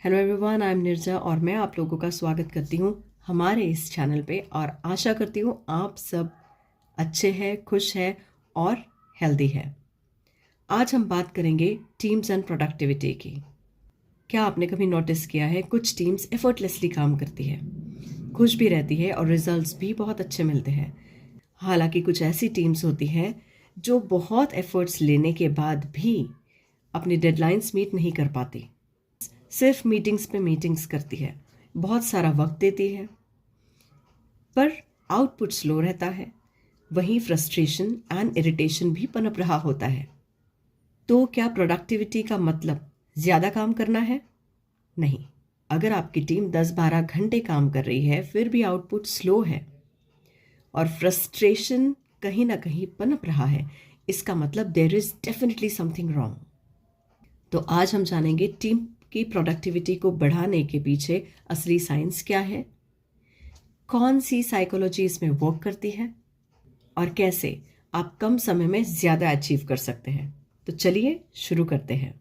Hello everyone, I am Nirja और मैं आप लोगों का स्वागत करती हूँ हमारे इस चैनल पे और आशा करती हूँ आप सब अच्छे हैं, खुश हैं और हेल्दी है। आज हम बात करेंगे टीम्स एंड प्रोडक्टिविटी की। क्या आपने कभी नोटिस किया है कुछ टीम्स एफर्टलेसली काम करती है, खुश भी रहती है और रिजल्ट्स भी बहुत अच्छे मिलते हैं। हालांकि कुछ ऐसी टीम्स होती हैं जो बहुत एफर्ट्स लेने के बाद भी अपनी डेडलाइंस मीट नहीं कर पाती, सिर्फ मीटिंग्स पे मीटिंग्स करती है, बहुत सारा वक्त देती है पर आउटपुट स्लो रहता है। वहीं फ्रस्ट्रेशन एंड इरिटेशन भी पनप रहा होता है। तो क्या प्रोडक्टिविटी का मतलब ज़्यादा काम करना है? नहीं। अगर आपकी टीम 10-12 घंटे काम कर रही है फिर भी आउटपुट स्लो है और फ्रस्ट्रेशन कहीं ना कहीं पनप रहा है, इसका मतलब there is definitely something wrong. तो आज हम जानेंगे टीम की प्रोडक्टिविटी को बढ़ाने के पीछे असली साइंस क्या है, कौन सी साइकोलॉजी इसमें वर्क करती है और कैसे आप कम समय में ज़्यादा अचीव कर सकते हैं। तो चलिए शुरू करते हैं।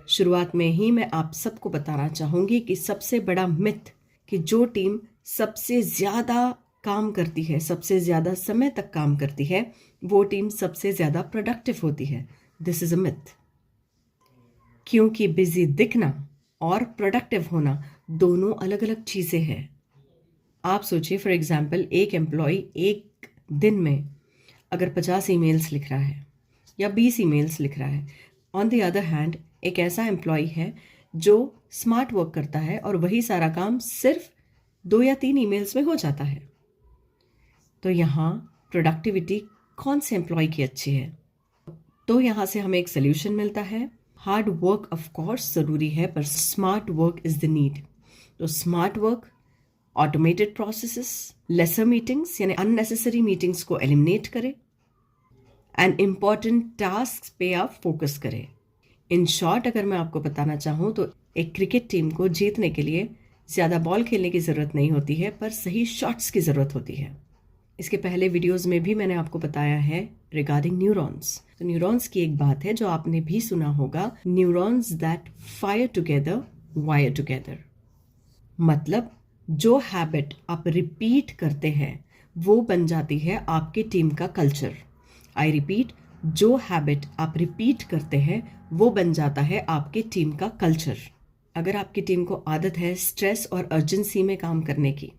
शुरुआत में ही मैं आप सबको बताना चाहूँगी कि सबसे बड़ा मिथ कि जो टीम सबसे ज़्यादा काम करती है, सबसे ज़्यादा समय तक काम करती है, वो टीम सबसे ज़्यादा प्रोडक्टिव होती है। This is a myth. क्योंकि बिजी दिखना और प्रोडक्टिव होना दोनों अलग अलग चीज़ें हैं। आप सोचिए, फॉर एग्जांपल, एक एम्प्लॉय एक दिन में अगर 50 ईमेल्स लिख रहा है या 20 ईमेल्स लिख रहा है, ऑन द अदर हैंड एक ऐसा एम्प्लॉय है जो स्मार्ट वर्क करता है और वही सारा काम सिर्फ 2 या 3 ईमेल्स में हो जाता है। तो यहाँ प्रोडक्टिविटी कौन से एम्प्लॉय की अच्छी है? तो यहाँ से हमें एक सोल्यूशन मिलता है। हार्ड वर्क ऑफ कोर्स ज़रूरी है पर smart work is the need. तो smart work, automated processes, lesser meetings यानी अननेसेसरी मीटिंग्स को एलिमिनेट करें एंड इम्पॉर्टेंट टास्क पे आप फोकस करें। इन शॉर्ट अगर मैं आपको बताना चाहूँ तो एक क्रिकेट टीम को जीतने के लिए ज़्यादा बॉल खेलने की ज़रूरत नहीं होती है पर सही शॉट्स की ज़रूरत होती है। इसके पहले वीडियोस में भी मैंने आपको बताया है रिगार्डिंग न्यूरॉन्स। तो न्यूरॉन्स की एक बात है जो आपने भी सुना होगा, neurons that fire together wire together. मतलब जो हैबिट आप रिपीट करते हैं वो बन जाती है आपकी टीम का कल्चर। आई रिपीट, जो हैबिट आप रिपीट करते हैं वो बन जाता है आपकी टीम का कल्चर। अगर आपकी टीम को आदत है स्ट्रेस और अर्जेंसी में काम करने की,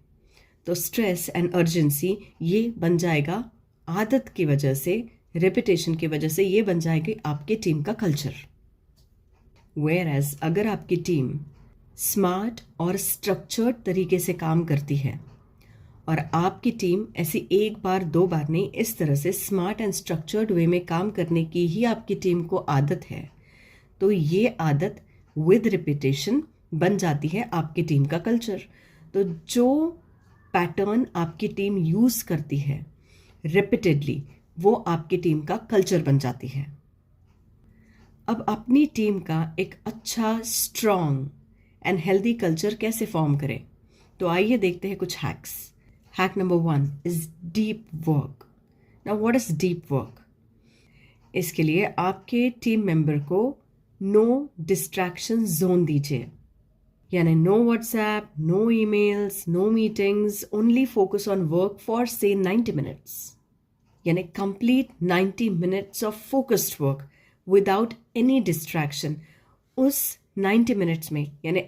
तो स्ट्रेस एंड अर्जेंसी ये बन जाएगा आदत की वजह से, रेपिटेशन की वजह से ये बन जाएगी आपकी टीम का कल्चर। वेयर एज अगर आपकी टीम स्मार्ट और स्ट्रक्चर्ड तरीके से काम करती है और आपकी टीम ऐसी एक बार दो बार नहीं, इस तरह से स्मार्ट एंड स्ट्रक्चर्ड वे में काम करने की ही आपकी टीम को आदत है, तो ये आदत विद रिपीटेशन बन जाती है आपकी टीम का कल्चर। तो जो पैटर्न आपकी टीम यूज़ करती है रिपीटेडली वो आपकी टीम का कल्चर बन जाती है। अब अपनी टीम का एक अच्छा, स्ट्रॉन्ग एंड हेल्दी कल्चर कैसे फॉर्म करें, तो आइए देखते हैं कुछ hacks. Hack number 1 is deep work. Now what is deep work? इसके लिए आपके टीम मेंबर को नो डिस्ट्रैक्शन जोन दीजिए, यानी no WhatsApp, no emails, no meetings, only focus on work for से 90 मिनट्स, यानी complete 90 minutes of focused work without any distraction. उस 90 minutes में यानी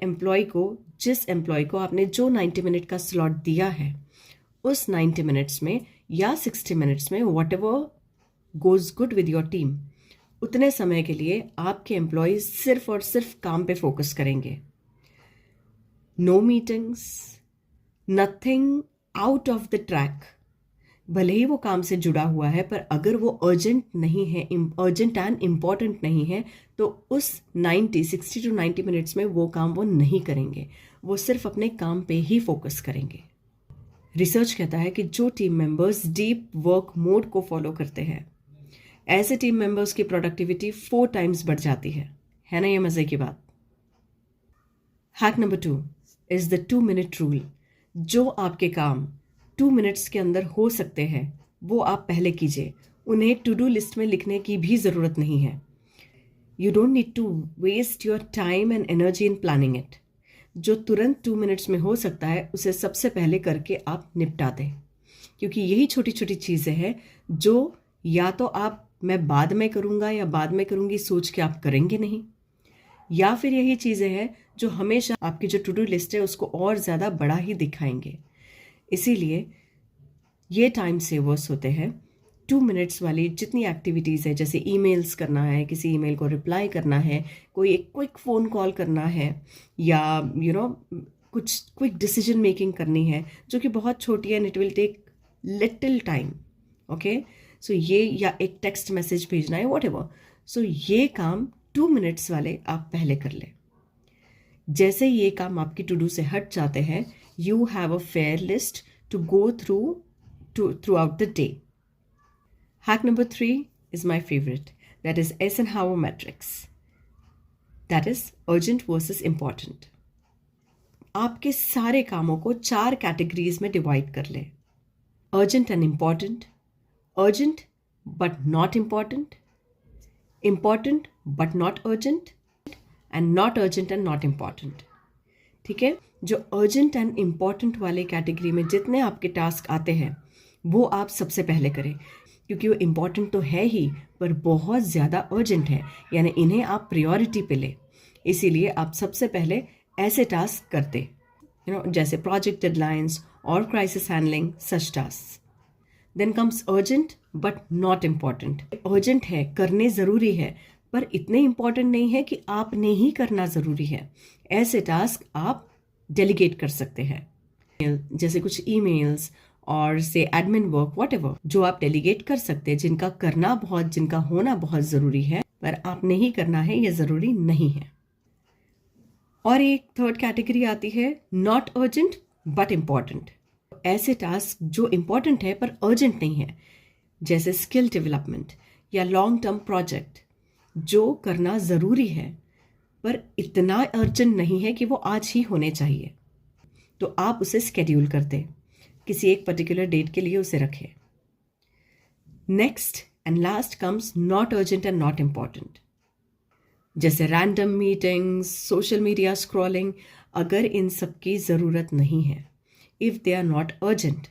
जिस एम्प्लॉय को आपने जो 90 मिनट का स्लॉट दिया है, उस 90 मिनट्स में या 60 मिनट्स में, what ever goes good with your team, उतने समय के लिए आपके एम्प्लॉयज सिर्फ और सिर्फ काम पे फोकस करेंगे। No meetings, nothing out of the track. भले ही वो काम से जुड़ा हुआ है पर अगर वो अर्जेंट नहीं है, अर्जेंट एंड इम्पॉर्टेंट नहीं है, तो उस 60 to 90 मिनट्स में वो काम वो नहीं करेंगे, वो सिर्फ अपने काम पे ही फोकस करेंगे। रिसर्च कहता है कि जो team members deep work mode को फॉलो करते हैं, ऐसे टीम मेंबर्स की प्रोडक्टिविटी 4 टाइम्स बढ़ जाती है ना? ये मजे की बात। Hack number 2 is the 2 minute rule. जो आपके काम 2 मिनट्स के अंदर हो सकते हैं वो आप पहले कीजिए, उन्हें टू डू लिस्ट में लिखने की भी ज़रूरत नहीं है। You don't need to waste your time and energy in planning it. जो तुरंत 2 मिनट्स में हो सकता है उसे सबसे पहले करके आप निपटा दें, क्योंकि यही छोटी छोटी चीज़ें हैं जो या तो आप मैं बाद में करूँगा या बाद में करूँगी सोच के आप करेंगे नहीं, या फिर यही चीज़ें हैं जो हमेशा आपकी जो टू डू लिस्ट है उसको और ज़्यादा बड़ा ही दिखाएंगे। इसीलिए ये टाइम सेवर्स होते हैं। 2 मिनट्स वाली जितनी एक्टिविटीज़ है, जैसे ईमेल्स करना है, किसी ईमेल को रिप्लाई करना है, कोई एक क्विक फ़ोन कॉल करना है, या कुछ क्विक डिसीजन मेकिंग करनी है जो कि बहुत छोटी है and it will take little time, okay. So ये, या एक टेक्स्ट मैसेज भेजना है, वॉट एवर। सो ये काम 2 मिनट्स वाले आप पहले कर लें। जैसे ये काम आपकी टू डू से हट जाते हैं, you have a fair list to go throughout the day. Hack number 3 is my favorite. That is Eisenhower matrix. That is urgent versus important. आपके सारे कामों को 4 कैटेगरीज में डिवाइड कर लें। Urgent and important, urgent but not important, important but not urgent, and not urgent and not important. ठीक है, जो अर्जेंट एंड इम्पॉर्टेंट वाले कैटेगरी में जितने आपके टास्क आते हैं वो आप सबसे पहले करें, क्योंकि वो इम्पॉर्टेंट तो है ही पर बहुत ज़्यादा अर्जेंट है, यानी इन्हें आप प्रायोरिटी पे लें। इसीलिए आप सबसे पहले ऐसे टास्क करते, जैसे प्रोजेक्ट डेडलाइंस और crisis handling, such task. Then comes urgent but not important. Urgent है, करने ज़रूरी है, पर इतने इम्पॉर्टेंट नहीं है कि आपने ही करना ज़रूरी है। ऐसे टास्क आप डेलीगेट कर सकते हैं, जैसे कुछ ईमेल्स और से एडमिन वर्क, व्हाटएवर, जो आप डेलीगेट कर सकते हैं, जिनका होना बहुत ज़रूरी है पर आपने ही करना है, यह ज़रूरी नहीं है। और एक थर्ड कैटेगरी आती है नॉट अर्जेंट बट इम्पॉर्टेंट। ऐसे टास्क जो इम्पॉर्टेंट है पर अर्जेंट नहीं है, जैसे स्किल डेवलपमेंट या लॉन्ग टर्म प्रोजेक्ट, जो करना ज़रूरी है पर इतना अर्जेंट नहीं है कि वो आज ही होने चाहिए, तो आप उसे स्केड्यूल कर दें, किसी एक पर्टिकुलर डेट के लिए उसे रखें। Next and last comes not urgent and not important, जैसे random meetings, social media scrolling. अगर इन सब की ज़रूरत नहीं है, if they are not urgent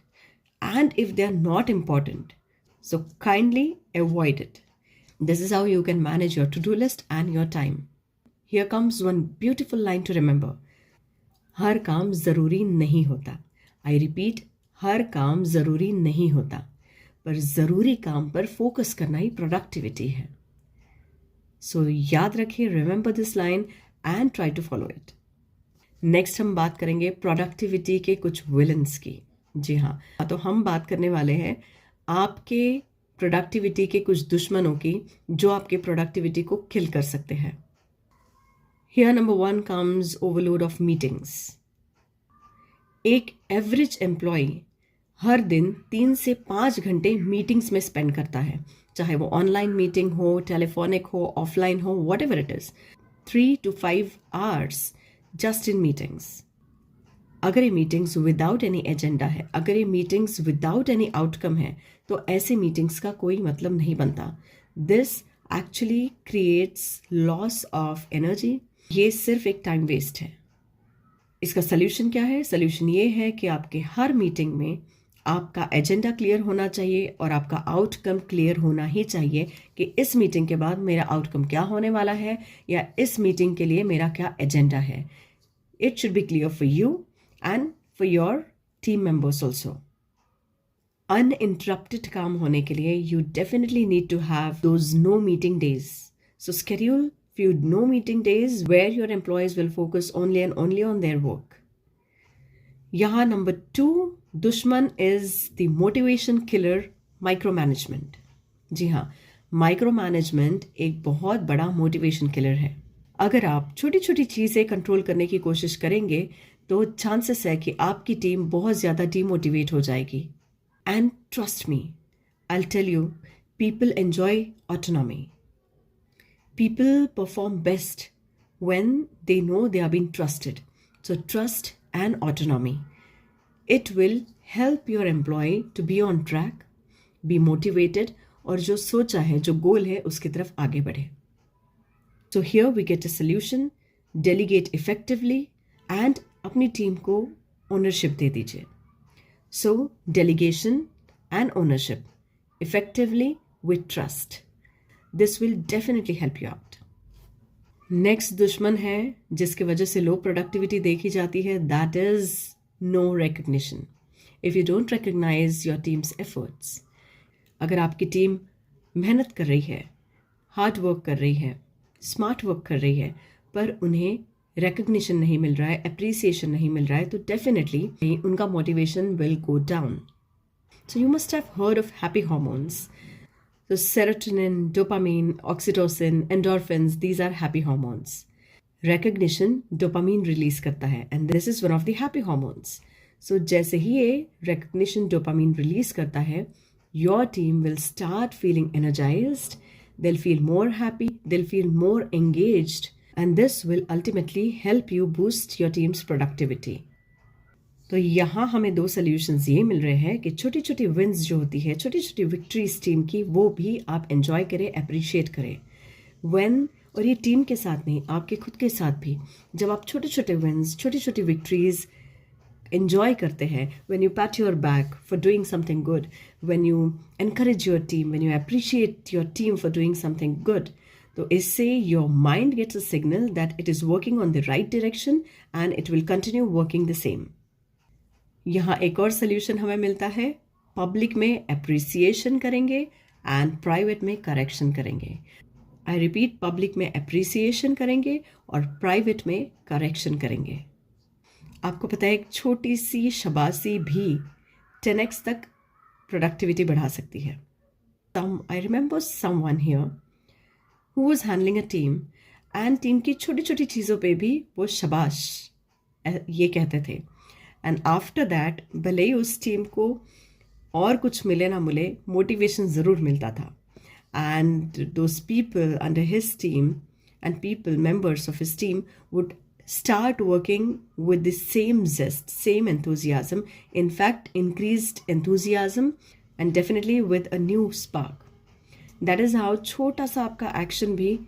and if they are not important, so kindly avoid it. This is how you can manage your to-do list and your time. Here comes one beautiful line to remember. हर काम ज़रूरी नहीं होता. I repeat, हर काम ज़रूरी नहीं होता, पर ज़रूरी काम पर फोकस करना ही प्रोडक्टिविटी है. सो याद रखिए, remember this line and try to follow it. Next हम बात करेंगे प्रोडक्टिविटी के कुछ विलन्स की. जी हाँ, तो हम बात करने वाले हैं आपके प्रोडक्टिविटी के कुछ दुश्मनों की, जो आपके प्रोडक्टिविटी को किल कर सकते हैं. Here number 1 comes overload of meetings. एक एवरेज एम्प्लॉय हर दिन 3 से 5 घंटे मीटिंग्स में स्पेंड करता है, चाहे वो ऑनलाइन मीटिंग हो, टेलीफोनिक हो, ऑफलाइन हो, what ever it is. 3 to 5 hours just in meetings. अगर ये मीटिंग्स विदाउट एनी एजेंडा है, अगर ये मीटिंग्स विदाउट एनी आउटकम है, तो ऐसे मीटिंग्स का कोई मतलब नहीं बनता. This actually creates loss of energy. ये सिर्फ एक टाइम वेस्ट है. इसका सल्यूशन क्या है? सल्यूशन ये है कि आपके हर मीटिंग में आपका एजेंडा क्लियर होना चाहिए और आपका आउटकम क्लियर होना ही चाहिए कि इस मीटिंग के बाद मेरा आउटकम क्या होने वाला है, या इस मीटिंग के लिए मेरा क्या एजेंडा है. It should be clear for you and for your team members also. Uninterrupted काम होने के लिए you definitely need to have those no meeting days. So schedule few no meeting days where your employees will focus only and only on their work. यहाँ number 2 दुश्मन is the motivation killer, micromanagement. जी हाँ, micromanagement एक बहुत बड़ा motivation killer है. अगर आप छोटी छोटी चीज़ें कंट्रोल करने की कोशिश करेंगे तो चांसेस है कि आपकी टीम बहुत ज़्यादा डीमोटिवेट हो जाएगी. And trust me, I will tell you, people enjoy autonomy. People perform best when they know they are being trusted. So trust and autonomy, it will help your employee to be on track, be motivated, और जो सोचा है, जो गोल है, उसकी तरफ आगे बढ़े. So here we get a solution, delegate effectively and अपनी टीम को ओनरशिप दे दीजिए. So delegation and ownership effectively with trust. This will definitely help you out. Next दुश्मन है जिसकी वजह से लो प्रोडक्टिविटी देखी जाती है, that is no recognition. If you don't recognize your team's efforts, अगर आपकी टीम मेहनत कर रही है, हार्ड वर्क कर रही है, स्मार्ट वर्क कर रही है, पर उन्हें रिकग्निशन नहीं मिल रहा है, अप्रिसिएशन नहीं मिल रहा है, तो डेफिनेटली उनका motivation will go down. So you must have heard of happy hormones. So serotonin, dopamine, oxytocin, endorphins, these are happy hormones. Recognition dopamine release करता है and this is one of the happy hormones. So जैसे ही ये recognition dopamine release करता है, your team will start feeling energized, they'll feel more happy, they'll feel more engaged and this will ultimately help you boost your team's productivity. तो यहाँ हमें दो solutions ये मिल रहे हैं कि छोटी छोटी विन्स जो होती है, छोटी छोटी विक्ट्रीज टीम की, वो भी आप एंजॉय करें, अप्रिशिएट करें. और ये टीम के साथ नहीं, आपके खुद के साथ भी जब आप छोटे छोटे विन्स, छोटी छोटी विक्ट्रीज एंजॉय करते हैं, when you pat your back for doing something good, when you encourage your team, when you appreciate your team for doing something good, तो इससे your mind gets a signal that it is working on the right direction and it will continue working the same. यहाँ एक और solution हमें मिलता है, public में appreciation करेंगे एंड प्राइवेट में करेक्शन करेंगे. आई रिपीट, पब्लिक में अप्रिसिएशन करेंगे और प्राइवेट में करेक्शन करेंगे. आपको पता है एक छोटी सी शाबाशी भी 10x तक प्रोडक्टिविटी बढ़ा सकती है. I remember someone here who was handling a team and team की छोटी छोटी चीज़ों पे भी वो शाबाश ये कहते थे. एंड आफ्टर दैट भले ही उस टीम को और कुछ मिले ना मिले, मोटिवेशन ज़रूर मिलता था. And those people under his team and people members of his team would start working with the same zest, same enthusiasm, in fact increased enthusiasm and definitely with a new spark. That is how छोटा सा आपका action भी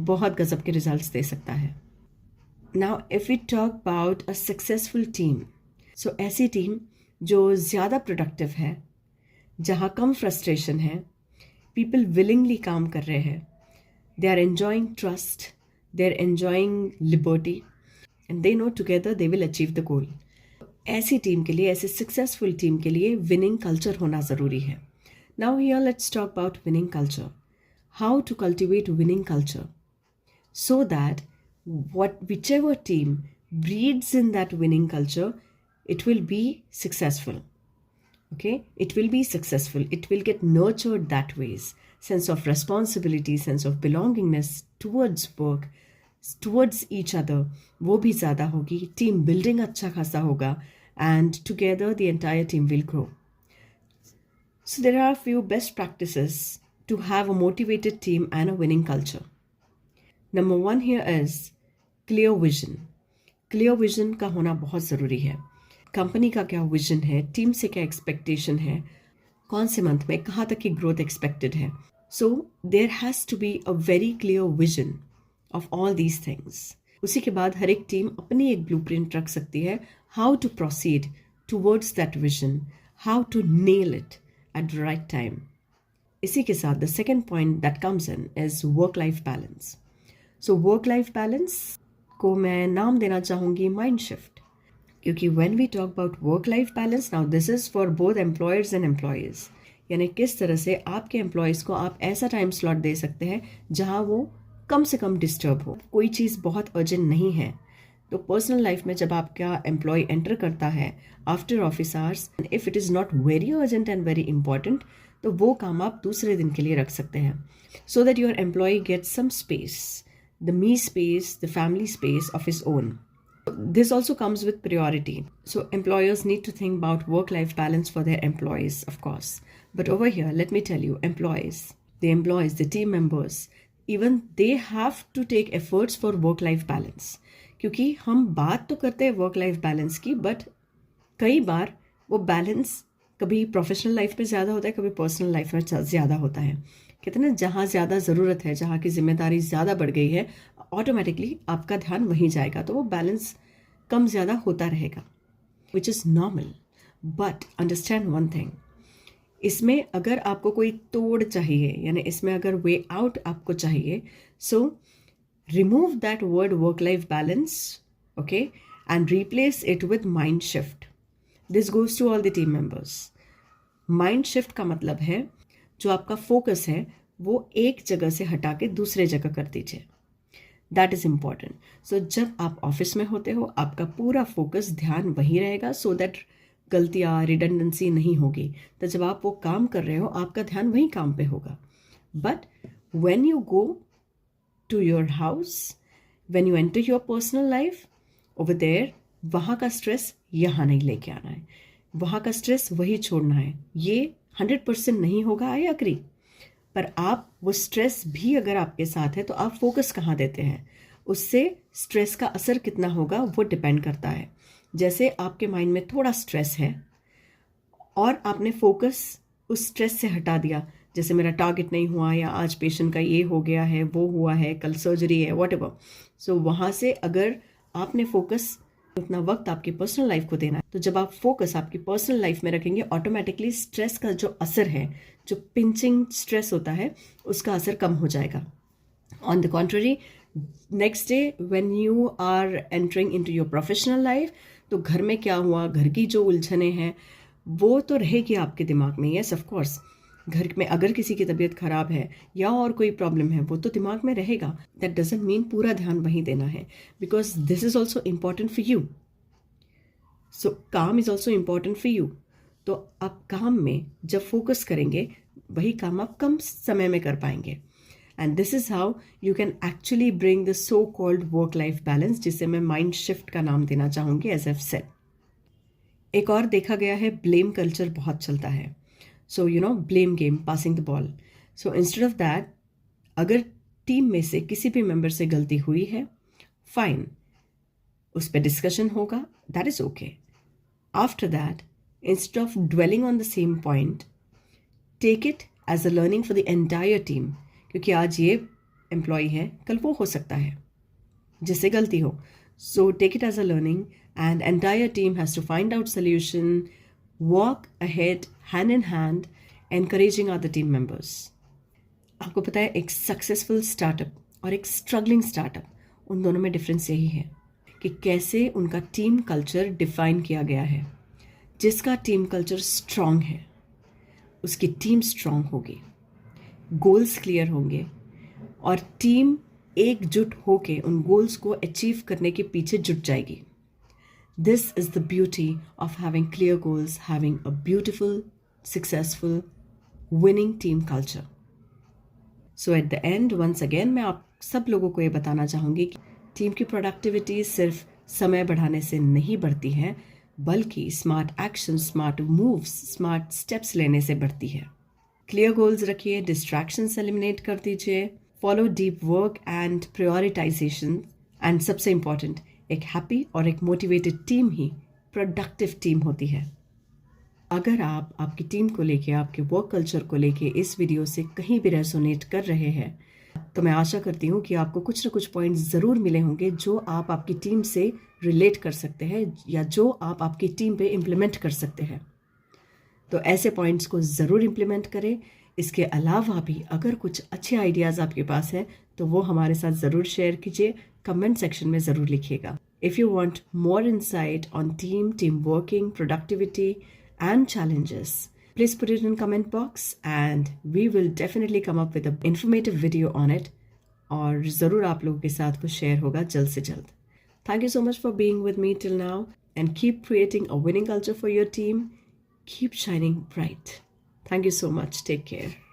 बहुत गजब के results दे सकता है. Now if we talk about a successful team, so ऐसी टीम जो ज़्यादा प्रोडक्टिव है, जहाँ कम फ्रस्ट्रेशन है, पीपल विलिंगली काम कर रहे हैं, they are enjoying trust, they are enjoying liberty and they know together they will achieve the goal. ऐसी टीम के लिए, ऐसी सक्सेसफुल टीम के लिए विनिंग कल्चर होना ज़रूरी है. Now here let's talk about winning culture. How to cultivate winning culture so that whichever team breeds in that winning culture, it will be successful. Okay, it will be successful, it will get nurtured that ways. Sense of responsibility, sense of belongingness towards work, towards each other, वो भी ज़्यादा होगी. Team building अच्छा खासा होगा and together the entire team will grow. So there are a few best practices to have a motivated team and a winning culture. Number one here is clear vision. Clear vision का होना बहुत ज़रूरी है. Company का क्या vision है, team से क्या एक्सपेक्टेशन है, कौन से मंथ में कहाँ तक की ग्रोथ एक्सपेक्टेड है. So there has to be a very clear vision of all these things. उसी के बाद हर एक टीम अपनी एक ब्लूप्रिंट रख सकती है, how to proceed towards that vision, how to nail it at the right time. इसी के साथ the second point that comes in is work life balance. So work life balance को मैं नाम देना चाहूँगी माइंड शिफ्ट, क्योंकि when we talk about work life balance, now this is for both employers and employees. यानी किस तरह से आपके एम्प्लॉयज़ को आप ऐसा टाइम स्लॉट दे सकते हैं जहां वो कम से कम डिस्टर्ब हो. कोई चीज़ बहुत अर्जेंट नहीं है, तो पर्सनल लाइफ में जब आपका एम्प्लॉय एंटर करता है after office hours, if it is not very urgent and very important, तो वो काम आप दूसरे दिन के लिए रख सकते हैं, so that your employee gets some space, the me space, the family space of his own. This also comes with priority. So employers need to think about work-life balance for their employees, of course. But over here, let me tell you, employees, the team members, even they have to take efforts for work-life balance. क्योंकि हम बात तो करते हैं work-life balance की, but कई बार वो balance कभी प्रोफेशनल लाइफ में ज़्यादा होता है, कभी पर्सनल लाइफ में ज़्यादा होता है. कहते हैं ना, जहाँ ज़्यादा ज़रूरत है, जहाँ की जिम्मेदारी ज़्यादा बढ़ गई है, ऑटोमेटिकली आपका ध्यान वहीं जाएगा, तो वो बैलेंस कम ज़्यादा होता रहेगा, which is normal. But understand one thing, इसमें अगर आपको कोई तोड़ चाहिए, यानी इसमें अगर वे आउट आपको चाहिए, so remove that word work life balance, okay, and replace it with mind shift. This goes to all the team members. Mind shift का मतलब है जो आपका फोकस है वो एक जगह से हटा के दूसरे जगह कर दीजिए. That is important. सो जब आप ऑफिस में होते हो, आपका पूरा फोकस, ध्यान वहीं रहेगा, सो दैट गलतियाँ, रिडंडेंसी नहीं होगी. तो जब आप वो काम कर रहे हो, आपका ध्यान वहीं काम पे होगा. But when you go to your house, when you enter your personal life, over there, वहाँ का स्ट्रेस यहाँ नहीं लेके आना है, वहाँ का स्ट्रेस वही छोड़ना है. ये 100% नहीं होगा, आई अग्री. पर आप वो स्ट्रेस भी अगर आपके साथ है तो आप फोकस कहाँ देते हैं, उससे स्ट्रेस का असर कितना होगा वो डिपेंड करता है. जैसे आपके माइंड में थोड़ा स्ट्रेस है और आपने फोकस उस स्ट्रेस से हटा दिया, जैसे मेरा टारगेट नहीं हुआ, या आज पेशेंट का ये हो गया है, वो हुआ है, कल सर्जरी है, वॉट एवर. सो वहाँ से अगर आपने फोकस, उतना वक्त आपकी पर्सनल लाइफ को देना है, तो जब आप फोकस आपकी पर्सनल लाइफ में रखेंगे, ऑटोमेटिकली स्ट्रेस का जो असर है, जो पिंचिंग स्ट्रेस होता है, उसका असर कम हो जाएगा. On the contrary, next day when you are entering into your professional life, तो घर में क्या हुआ, घर की जो उलझने हैं वो तो रहेगी आपके दिमाग में. यस, ऑफ कोर्स, घर में अगर किसी की तबीयत खराब है या और कोई प्रॉब्लम है, वो तो दिमाग में रहेगा. दैट डजंट मीन पूरा ध्यान वहीं देना है, because this is also important for you. So काम is also important for you. तो आप काम में जब फोकस करेंगे, वही काम आप कम समय में कर पाएंगे. And this is how you can actually bring the so called work life balance, जिसे मैं माइंड शिफ्ट का नाम देना चाहूँगी, एज आई सेड. एक और देखा गया है, ब्लेम कल्चर बहुत चलता है. So you know, blame game, passing the ball. So instead of that, अगर टीम में से किसी भी मेंबर से गलती हुई है, फाइन, उस पर डिस्कशन होगा, that is okay. After that, instead of dwelling on the same point, take it as a learning for the entire team, क्योंकि आज ये एम्प्लॉय है, कल वो हो सकता है जिससे गलती हो. So take it as a learning, and entire team has to find out solution, walk ahead hand in hand, encouraging other team members. आपको पता है, एक सक्सेसफुल स्टार्टअप और एक स्ट्रगलिंग स्टार्टअप, उन दोनों में डिफरेंस यही है कि कैसे उनका टीम कल्चर डिफाइन किया गया है. जिसका टीम कल्चर स्ट्रांग है, उसकी टीम स्ट्रांग होगी, गोल्स क्लियर होंगे, और टीम एकजुट होके उन गोल्स को अचीव करने के पीछे जुट जाएगी. This is the beauty of having clear goals, having a beautiful, successful, winning team culture. So at the end, once again, मैं आप सब लोगों को ये बताना चाहूँगी कि टीम की प्रोडक्टिविटी सिर्फ समय बढ़ाने से नहीं बढ़ती है, बल्कि smart action, smart moves, smart steps लेने से बढ़ती है. क्लियर गोल्स रखिए, डिस्ट्रैक्शंस एलिमिनेट कर दीजिए, follow deep work and prioritisation, and सबसे इम्पॉर्टेंट, एक हैप्पी और एक मोटिवेटेड टीम ही प्रोडक्टिव टीम होती है. अगर आप आपकी टीम को लेके, आपके वर्क कल्चर को लेके इस वीडियो से कहीं भी रेजोनेट कर रहे हैं, तो मैं आशा करती हूँ कि आपको कुछ ना कुछ पॉइंट्स ज़रूर मिले होंगे जो आप आपकी टीम से रिलेट कर सकते हैं, या जो आप आपकी टीम पे इम्प्लीमेंट कर सकते हैं. तो ऐसे पॉइंट्स को ज़रूर इम्प्लीमेंट करें. इसके अलावा भी अगर कुछ अच्छे आइडियाज़ आपके पास हैं, तो वो हमारे साथ ज़रूर शेयर कीजिए, कमेंट सेक्शन में ज़रूर लिखिएगा. If you want more insight on team working, productivity, and challenges, please put it in comment box, and we will definitely come up with an informative video on it. और ज़रूर आप लोगों के साथ वो शेयर होगा जल्द से जल्द. Thank you so much for being with me till now, and keep creating a winning culture for your team. Keep shining bright. Thank you so much. Take care.